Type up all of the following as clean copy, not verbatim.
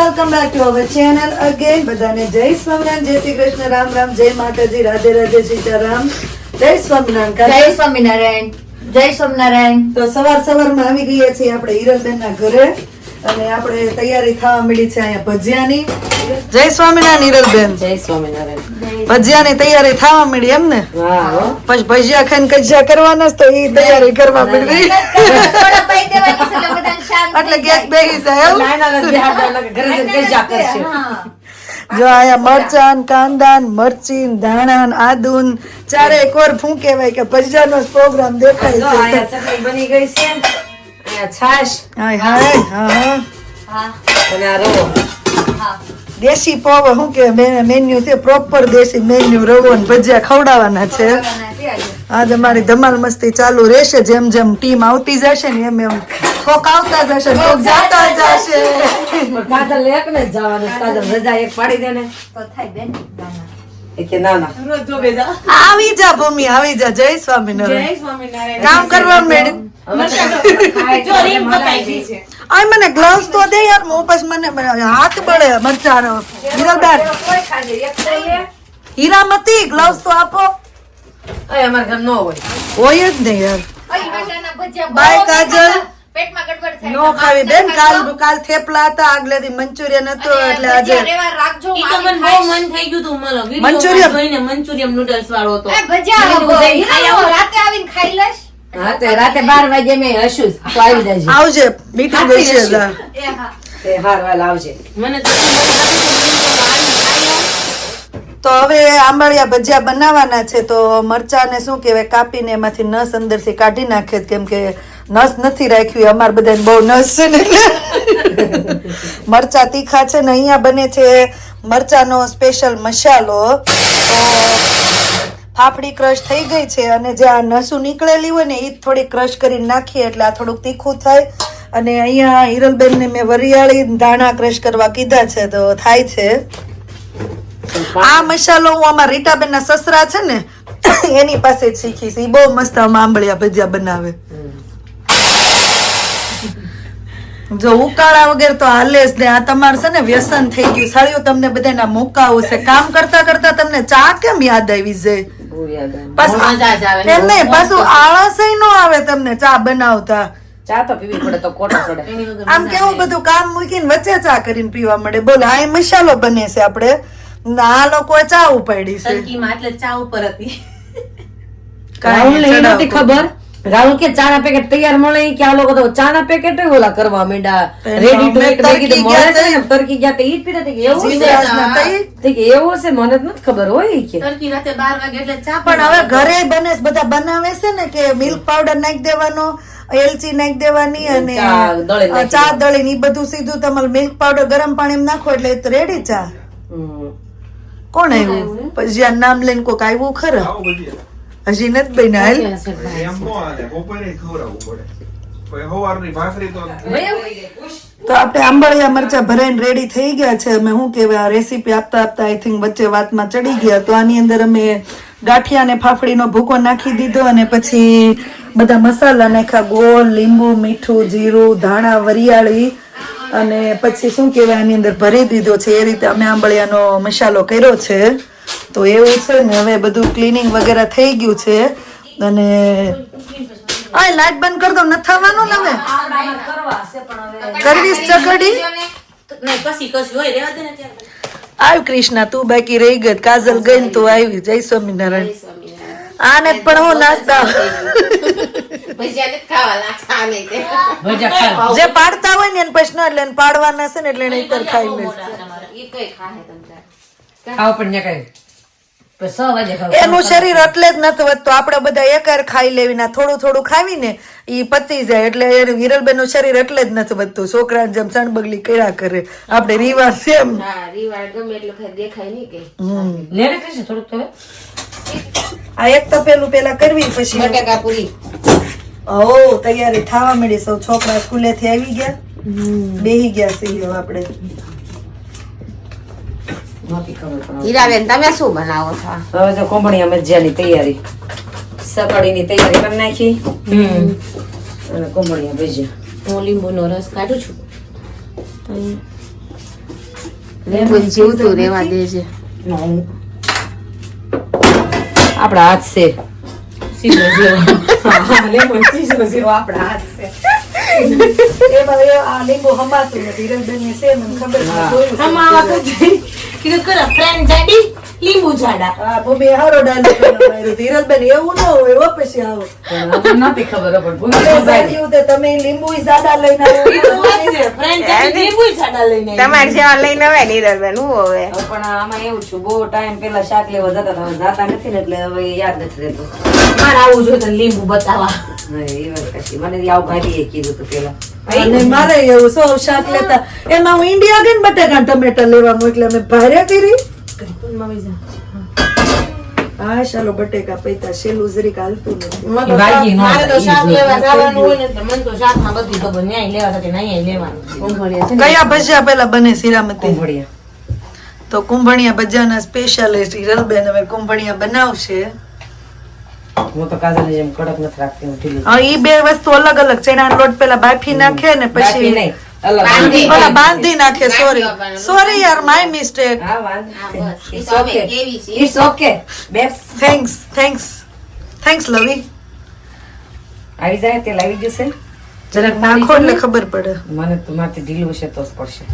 Welcome back to our channel again. બધાને જય સ્વામિનારાયણ, જય શ્રી કૃષ્ણ, રામ રામ, જય માતાજી, રાધે રાધે, સીતારામ, જય સ્વામિનારાયણ. જય સ્વામિનારાયણ, જય સ્વામિનારાયણ. તો સવારમાં આવી ગયા છીએ આપણે હિરલબેન ના ઘરે અને આપણે તૈયારી થવા મળી છે અહીંયા ભજીયાની. જય સ્વામિનારાયણ હિરલબેન. જય સ્વામિનારાયણ. ભજીયાની તૈયારી થવા મળી એમ ને? હા. પછી ભજીયા ખાઈને કજિયા કરવાના તો એ તૈયારી કરવા મળી થોડા પૈ દેવાની છે એટલે બધાને શાંતિ એટલે ગેસ બેસી જાય એમ? ઘરે જઈને કજા કરશે. હા. જો આયા મરચાં, કાંદા, મરચી, ધાણા, આદુન ચારે કોર ફૂંકેવાય કે ભજીયાનો પ્રોગ્રામ જો દેખાય અહીંયા છે. ચટણી બની ગઈ છે. અહીંયા છાશ હાય હાય, હા હા. અને આ રવો. હા. દેશી પૌવા શું કે મેન્યુ છે, પ્રોપર દેશી મેન્યુ. રવો ને ભજીયા ખવડાવવાના છે. આજે મારી ધમાલ મસ્તી ચાલુ રહેશે. જેમ જેમ ટીમ આવતી જશે ને એમ એમ કોક આવતા જશે, કોક જાતા જશે. પણ કાજલ એક ને જ જવાનું છે. કાજલ રજા એક પાડી દે ને. તો થાય બેન. એ કે ના ના. આવી જા ભૂમિ, આવી જા. જય સ્વામિનારાયણ. કામ કરવા મેળ. આ મને ગ્લવ્સ તો દે યાર. હું પછી મને હાથ બળે મરચાનો. હિરલબેન, કોઈ ખાજે એક તો લે. હીરામતી ગ્લવ્સ તો આપો. અહીં અમારા ઘર નો હોય. હોય જ નહીં યાર. અહીં બટાના ભજીયા બાય બહુ કાજલ. મીઠા. પેટમાં ગડબડ થાય. નો ખાવી બેન. કાલ થેપલા હતા, આગલે દી મંચુરિયન હતો એટલે આજે ભજીયા રેવા રાખજો. ઈ તો મને બહુ મન થઈ ગયું તું મને મંચુરિયન? જોઈને મંચુરિયન નૂડલ્સ વાળો હતો. એ ભજીયા મેં કીધું જઈને ખાઈ આવો. રાતે આવીને ખાઈ લેશ. હા તે રાતે 12 વાગે મેં હશું તો આવી જાય. આવજે. મીઠું હાથી બેસે હશે. એ હા. તે હાર વાલ આવજે. મને તો તો હવે આંબાળિયા ભજીયા બનાવવાના છે. તો મરચાને શું કહેવાય, કાપીને એમાંથી નસ અંદરથી કાઢી નાખે, કેમ કે નસ નથી રાખ્યું. અમાર બધાને બહુ નસ છે ને એટલે મરચા તીખા છે ને. અહીંયા બને છે મરચાનો સ્પેશિયલ મસાલો. ફાફડી ક્રશ થઈ ગઈ છે અને જે આ નસું નીકળેલી હોય ને એ થોડી ક્રશ કરીને નાખીએ એટલે આ થોડુંક તીખું થાય. અને અહીંયા હિરલબેનને મેં વરિયાળી ધાણા ક્રશ કરવા કીધા છે તો થાય છે. આ મસાલો હું અમારા રીટાબેન ના સસરા છે ને એની પાસે જ શીખીશ. ઈ બહુ મસ્ત આંબળિયા ભજીયા બનાવે. જો ઉકાળા વગર તો હાલે જ ને. આ તમારે છે ને વ્યસન થઈ ગયું. સાળીઓ તમને બધાના મુકાવું છે. કામ કરતા કરતા તમને ચા કેમ યાદ આવી જાય? બહુ યાદ આવે. પાછું મજા જ આવે. એમ નહીં, પાછું આળસય નો આવે તમને ચા બનાવતા. ચા તો પીવી પડે તો કોટા ચડે. એની વગર આમ કેવું બધું કામ મૂકીને વચ્ચે ચા કરીને પીવા મળે. બોલો આ મસાલો બને છે આપણે. આ લોકો ચા ઉપાડી છે. ટર્કીમાં એટલે ચા ઉપર હતી. રાહુલ ને ઈ ચડાવ નહોતી ખબર. રાહુલ કે ચાના પેકેટ તૈયાર મળે ઈ કે આ લોકો તો ચાના પેકેટ ઓલા કરવા માંડ્યા. રેડી ટુ ઈટ મેં કીધું મળે છે ને તરકી ગયા તો ઈ જ પીતા હતી કે એવું છે. જીવરાજના તઈ. તે કે એવું છે મને જ નથી ખબર હોય ઈ કે. ટર્કી રાતે 12 વાગે એટલે ચા પણ હવે ઘરે બને છે, બધા બનાવે છે ને કે મિલ્ક પાવડર નાખી દેવાનો, એલચી નાખી દેવાની અને ચા દળી નાખી ચા દળીને ઈ બધું સીધું તમારે મિલ્ક પાવડર ગરમ પાણીમાં નાખો એટલે રેડી ચા. હમ. કોણ આવ્યું? પછી આ નામ લઈને કોક આવ્યું ખરા? હજી નથી બન્યા. હાલ. એમ નો હાલે, બપોરે ખવડાવવું પડે. પછી સવારની ભાખરી તો તો આપણે આંબળિયા મરચા ભરાઈને રેડી થઈ ગયા છે. અમે શું કહેવાય આ રેસીપી આપતા આપતા આઈ થિંક વચ્ચે વાતમાં ચડી ગયા. તો આની અંદર અમે ગાંઠિયા અને ફાફડીનો ભૂકો નાખી દીધો અને પછી બધા મસાલા નાખ્યા. ગોળ, લીંબુ, મીઠું, જીરું, ધાણા, વરિયાળી અને પછી શું કહેવાય આની અંદર ભરી દીધો છે. એ રીતે અમે આંબળિયાનો મસાલો કર્યો છે. તો એવું છે ને. હવે બધું ક્લીનિંગ વગેરે થઈ ગયું છે અને આ લાઈટ બંધ કરી દો. નથી થવાનું ને હવે સર્વિસ ચકડી. નહીં પછી કશું હોય રેવા દે ને ત્યારે. આવ કૃષ્ણા, તું બાકી રહી ગઈ. કાજલ ગઈ ને તું આવી. જય સ્વામિનારાયણ. આને જ પણ હું નાસ્તા ભજીયા નથી ખાવા લાગતા આ નહીં તે. ભજા ખાવ. જે પાડતા હોય ને એને પ્રશ્ન એટલે એને પાડવાના છે ને એટલે એને ઈતર ખાઈ લે. ઈ કઈ ખાહે તમ તાર. ખાવ પણ ન્યા કઈ. પછી 6 વાગે ખાવ. એનું શરીર એટલે જ નથી વધતું. આપણે બધા એકર ખાઈ લેવી ને થોડું થોડું ખાવીને ઈ પતી જાય એટલે એનું હિરલબેન નું શરીર એટલે જ નથી વધતું. છોકરા જેમ સણબગલી કર્યા કરે. આપણે રીવા સેમ. હા રીવાડ ગમે એટલું ખાઈ દેખાય નહીં કે. લેને કશે થોડુંક તો. આ એક તો પેલા કરવી પછી બટાકા પૂરી. ઓ તૈયારી થવા મળી. સૌ છોકરા સ્કૂલેથી આવી ગયા, બેહી ગયા છીએ આપણે. નહોતી ખબર પણ હીરાબેન તમે શું બનાવો છો? હવે તો કોંબણીયા મરચાની તૈયારી. સકડીની તૈયારી કરી નાખી. અને કોંબણીયા ભજીયા. હું લીંબુનો રસ કાઢું છું. લીંબુ જીવતું રહેવા દેજે. આપડા હાથ છે સીધો ઝીરો. હા, લેમન સીધો ઝીરો આપડા હાથ છે. એમાં આ લીંબુ હમાતું નથી હિરલબેનને છે મને ખબર છે જોયું છે. અમાવા તો કીધું કરો ફ્રેન્ડ જાડી લીંબુ જાડા. હા મમ્મી હારો ડાયલોગ બનાવ્યો હિરલબેન એવું ન હોય હો પછી આવો પણ આપણને નથી ખબર પણ ભૂલી અરે સાચું તે તમે લીંબુ જાડા લઈને આવો ફ્રેન્ડ જાડી લીંબુ જાડા લઈને આવી. તમારે જેવા લઈને આવે ને હીરલબેન હું હવે પણ આમાં એવું છું બહુ ટાઈમ પેલા શાક લેવા જતા હતા હવે જાતા નથી ને એટલે હવે યાદ નથી રહેતું. મારે આવું જોઈએ તને લીંબુ બતાવવા. હા, એ વાત સાચી. મને આવું ભાભીએ કીધું હતું પેલા. અને મારે એવું સૌ શાક લેતા એમાં હું ઇન્ડિયા ગઈ ને બટાકા ટમેટા લેવાનું એટલે અમે ભારે કરી હા ચાલો બટેકા પૈતા શેલું જરીક હાલતું નથી ભાજી ન મારે તો થાય, શાક ઈ લેવા જવાનું હોય ને એટલે મને તો શાકમાં બધી ખબર ન્યાય લેવા સાથે ન્યાય લેવાનું. કયા ભજીયા પેલા બને શિરામતી કુંભળિયા. તો કુંભણિયા ભજીયાના સ્પેશિયાલિસ્ટ હિરલબેન હવે કુંભણિયા બનાવશે હું તો કાજલની જેમ કડક નથી રાખતી, હું ઢીલી. હા ઈ બે વસ્તુ અલગ અલગ ચણાનો લોટ પેલા બાફી નાખે ને બાકી પછી નહીં, અલગ. ઓલા બાંધી નાખે સોરી યાર માય મિસ્ટેક હા, વાંધો નહીં. બસ, એ It's તો અમે okay. કેવી છીએ. It's okay. Babes, થેન્ક્સ લવી આવી જાય તેલ આવી જશે. જરાક નાખો એટલે ખબર પડે મને તો મારથી ઢીલું છે તો જ પડશે.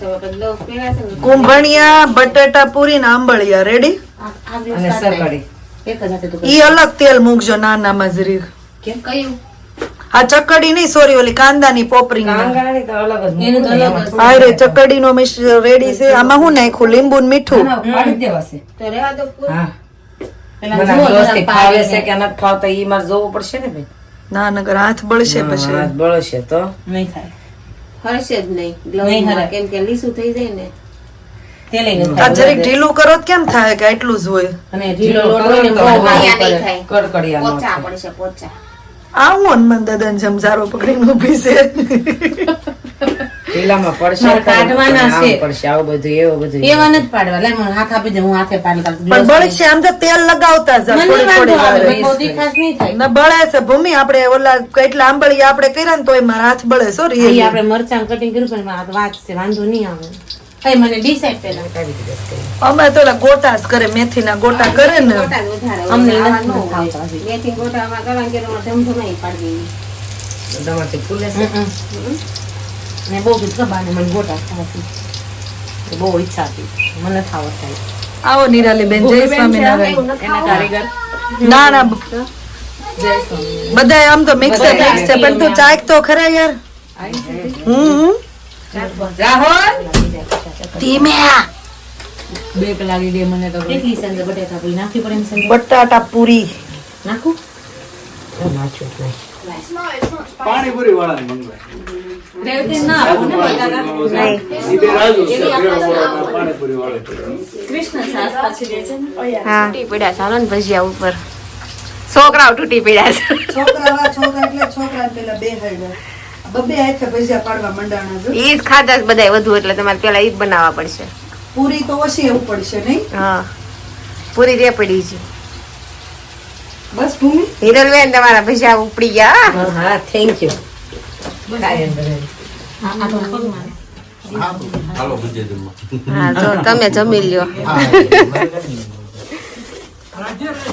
તો આપણે gloves પહેર્યા છે ને. કુંભણિયા બટેટા પૂરી ને આંબળિયા રેડી આ gloves અને કાઢ નાખ. સરકડી. એક જ હાથે તું ઈ અલગ તેલ મૂકજો નાના મજરી કયું? આ ચકડી નહીં સોરી ઓલી કાંદાની પોપરી કાંગાળી તો અલગ જ એનું તો મૂકવાની. અલગ જ. હા રે ચકડી નો મિક્સ રેડી છે આમાં શું નાખ્યું લીંબુ ને મીઠું ના, ના, પાડી જ દેવાશે. તો રહેવા દો પૂરું. હા. પેલા મને જુઓ આ દોસ્તી જરા ફાવે છે પાડીને. કે નથી ફાવતા ઈ મારે જોવું પડશે ને ભાઈ. ના નગર હાથ બળશે હા, પછી હાથ બળશે તો નહીં થાય. હરશે જ નહીં gloves નહીં માં. હરે. કેમ કે લીસું થઈ જાય ને. આ જરીક ઢીલું કરો તો કેમ થાય કે એટલું જ હોય અને ઢીલો લોટ હોય ને તો બહુ હા, વાયા નહીં થાય. કડકડિયા નો પોચા થાય. પડશે પોચા. આવું હનુમાન દાદા ને જમઝારો પકડીને ઉભી છે પેલામાં પડશે મારે ખરું, કાઢવાના પણ આમ છે. પડશે આવું બધું એવું બધું એવા નથી પાડવા. લે મને હાથ આપી દે, હું હાથે પાડી કાઢું. પણ બળશે આમ તો તેલ લગાવતા જા મને થોડી વાંધો થોડી આવે, વારે. બહુ તીખાશ નહીં થાય. ના બળે છે ભૂમિ આપણે ઓલા કેટલા આંબળિયા આપણે કર્યા ને તોય મારા હાથ બળે સો અહીં રિયલી આપણે મરચાં કટિંગ કર્યું પણ આ વાત છે, વાંધો નહીં આવે. અહીં મને ડિસાઈડ પેલા અમે તો ઓલા ગોટા જ કરે મેથીના ગોટા કરે ને ગોટા જ વધારે હોય. અમને આવા નથી ન હોય. ખાવતા હજી. મેથી ગોટામાં કરવાનું કે એમાં ધમધમાઈ પાડી દેવી. તમારથી ફૂલે છે. ને બહુ જ ગબાને મને ગોટા ખાવાથી. બહુ ઈચ્છા હતી મને ખાવા થાય. આવો નિરાલી બેન જય સ્વામિનારાયણ એના કારીગર ના ના બધા આમ તો મિક્સ છે પણ તું ચાખ તો ખરા યાર હમ રાહુલ ધીમે કેટલી સંગે બટેટા પૂરી નાખવી પડે એમ સંગે? બટાટા પૂરી નાખું? પાણીપુરી વાળાને મંગવાય રેવતી ના આપો ને બટાકા. ઈ બે રાજુ છે પાણીપુરી વાળે કૃષ્ણ સાસ પાછી દે છે ને. હા તૂટી પડ્યા ચાલો ને ભજીયા ઉપર છોકરાઓ તૂટી પડ્યા છે છોકરા એટલે છોકરા પેલા બે હાઈડા બબે હાથે ભજીયા પાડવા મંડાણા જો ઈ જ ખાધા છે બધાય વધુ એટલે તમારે પેલા ઈ જ બનાવવા પડશે પૂરી તો ઓછી એવું પડશે નહીં હા પૂરી રે પડી છે બસ ભૂમિ હિરલબેન તમારા ભજીયા ઉપડી ગયા હા, થેન્ક યુ. હા જો તમે જમી લ્યો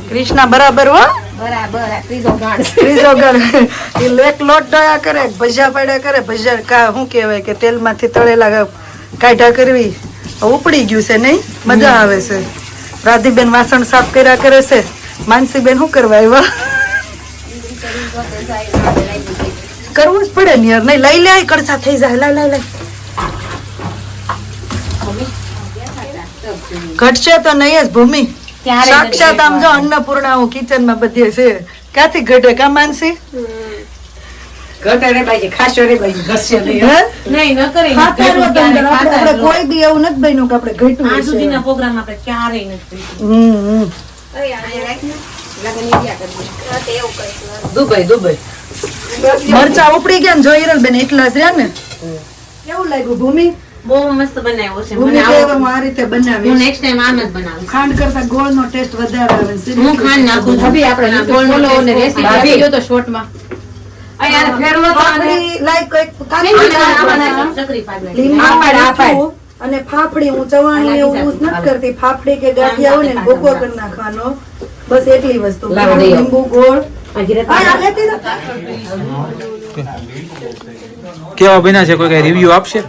કૃષ્ણા બરાબર હો બરાબર આ ત્રીજો ગાંઠ. ત્રીજો ગણ એ લેક લોટ ડયા કરે ભજીયા પાડ્યા કરે ભજીયા કા શું કહેવાય કે તેલમાંથી તળેલા કાઢા કરવી ઉપડી ગયું છે નહીં મજા આવે છે રાધીબેન વાસણ સાફ કર્યા કરે છે માનસીબેન શું કરવા આવ્યા કરવું જ પડે ને યાર નહીં લઈ લે કડસા થઈ જાય લઈ લઈ લઈ ઘટશે તો નહીં જ ભૂમિ ક્યારે સાક્ષાત આમ જો અન્નપૂર્ણા હું કિચન માં બધે છે ક્યાંથી ઘટે કા માનસી ઘટે રે બાઈ, ખાશો રે બાઈ, ઘસશે નહીં. હે? નહીં ન કરી ખાતા રહો તમે. આપણે કોઈ દી એવું નથી બન્યું કે આપણે ઘટ્યું આ હશે. સુધીના પ્રોગ્રામ આપણે ક્યારેય નથી દુબઈ દુબઈ મરચા ઉપડી ગયા ને જો હિરલબેન એટલા જ રહ્યા ને કેવું લાગ્યું ભૂમિ બહુ મસ્ત બનાવ્યો છે ભૂમિ મને કે આવું હું આ રીતે હું બનાવીશ નેક્સ્ટ ટાઈમ આમ જ બનાવીશ ખાંડ કરતા ગોળ નો ટેસ્ટ વધારે આવે છે. હું ખાંડ નાખું છું ભાભી, આપણે ગોળનો follow અને taste recipe ભાભી આપી તો શોર્ટમાં ભાખરી like એક કાચી આમાં ચકરી પાડવાની. લીમડા આ પાડ, આ પાડ. મીઠું, અને ફાફડી હું ચવાણું એવું યુઝ નથી કરતી. ફાફડી કે ગાંઠિયા હોય ને ભૂકો કરી નાખવાનો, બસ એટલી વસ્તુ. લીંબુ ગોળ આ લેતી જાઓ. કેવા બન્યા છે? કોઈ કઈ રિવ્યુ આપશે?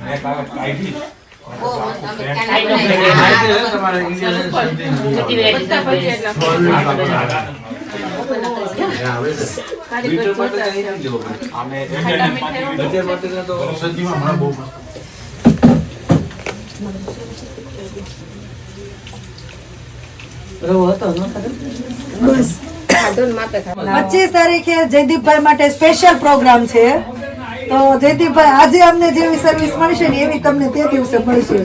બસ 25 તારીખે જયદીપભાઈ માટે સ્પેશિયલ પ્રોગ્રામ છે. તો જયદીપભાઈ આજે અમને જેવી સર્વિસ મળશે ને એવી તમને તે દિવસે મળશે.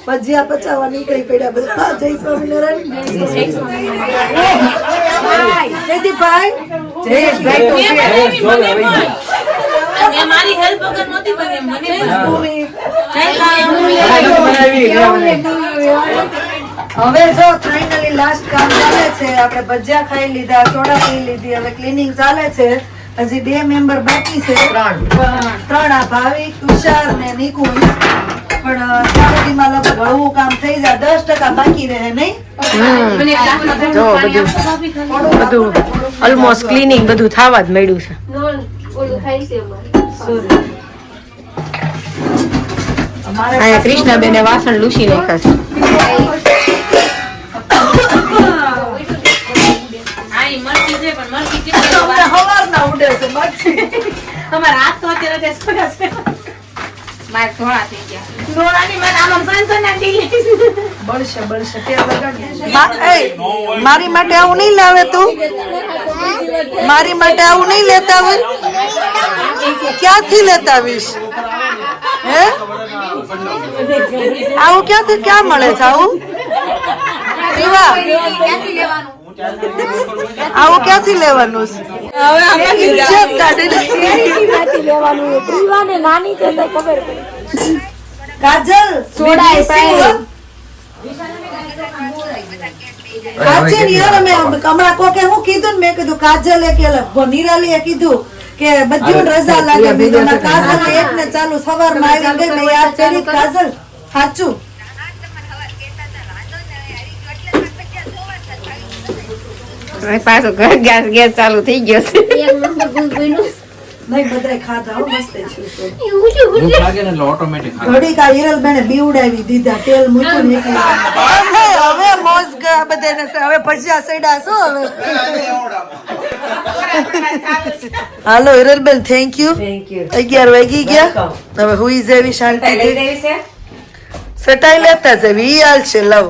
ભજીયા પચાવવા નીકળી પડ્યા બધા. જય સ્વામિનારાયણ. જયદીપભાઈ મારી હેલ્પ વગર નહોતી બને મને હવે જો ફાઇનલી લાસ્ટ કામ ચાલે છે. આપણે ભજીયા ખાઈ લીધા, સોડા પી લીધી, હવે ક્લીનિંગ ચાલે છે. હજી 2 મેમ્બર બાકી છે. 3 આ ભાવિક, તુષાર ને નિકુંજ. પણ ત્યાં સુધીમાં લગભગ હળવું કામ થઈ જાય. 10% બાકી રહે નહીં. જો બધું ઓલમોસ્ટ ક્લીનિંગ બધું થવા જ મળ્યું છે. અહીંયા કૃષ્ણાબેને વાસણ લૂછી નાખ્યા છે. તમને હવારના ઉડે છે બાકી. તમારા હાથ તો અત્યારે મારે ધોળા થઈ ગયા. નોરાની મને આમ સંસન ડીલી બળશે તેલ લગાડી. મારી માટે આવું નહીં લાવે તું. મારી માટે આવું નહીં લેતા હોય. ક્યાંથી લેતા આવીશ? હે આવું ક્યાં મળે છે? આવું રીવા આવું ક્યાંથી લેવાનું છે? કાજલ કાજલ યાર અમે હમણાં કોકે હું કીધું ને, મેં કીધું કાજલે કે નિરાલીએ કીધું કે બધી રજા લાગે. કાજલ એક ને ચાલુ સવારમાં આવી ગઈ. મેં યાદ કરી કાજલ સાચું. પાછું ગેસ ચાલુ થઈ ગયો છે. નહીં બધાય ખાધા હો, મસ્ત છે. ભૂખ લાગે ને એટલે ઓટોમેટિક ઘડીક આ હિરલબેને બીવડાવી દીધા. તેલ મૂક્યું ને હવે મોજ બધાને હવે ભજીયા સડ્યા છો હવે. હાલો હિરલબેન, થેન્ક યુ. 11 વાગી ગયા. હવે હુઈ જેવી શાંતિ સટાઈ લેતા જવી. ઈ હાલ છે લવ.